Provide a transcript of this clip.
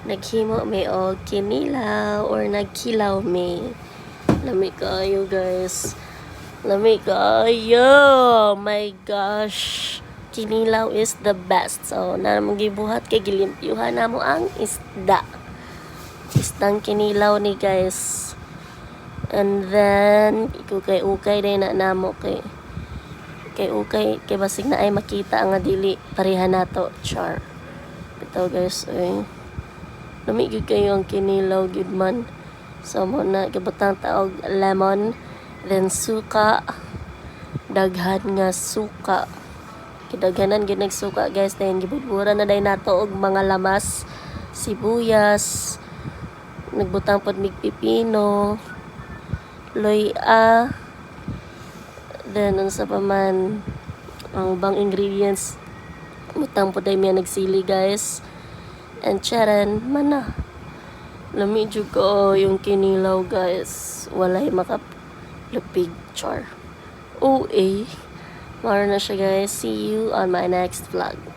naghimo may o kinilaw or nagkilaw may. Lami kayo guys. Lami kayo. My gosh. Kinilaw is the best. So, na namang gibuhat kay gilimpyuhan na mo ang isda. Istang kinilaw ni guys. And then, ukay-ukay din na namo kay ukay kay basig na ay makita nga dili pareha nato char. Bitaw guys ay lami gyud kayo ang kinilaw gyud man. So mo na gibutang taog lemon, then suka, daghan nga suka. Kidaghanan gyud nagsuka guys, then gibudburan na day nato og mga lamas, sibuyas, nagbutang pod mig pipino, loy-a, then unsa pa man ang bang ingredients butang po day miya nagsili guys, and charan mana lami jud ko yung kinilaw guys, walay makalupig char. Mara na siya guys, see you on my next vlog.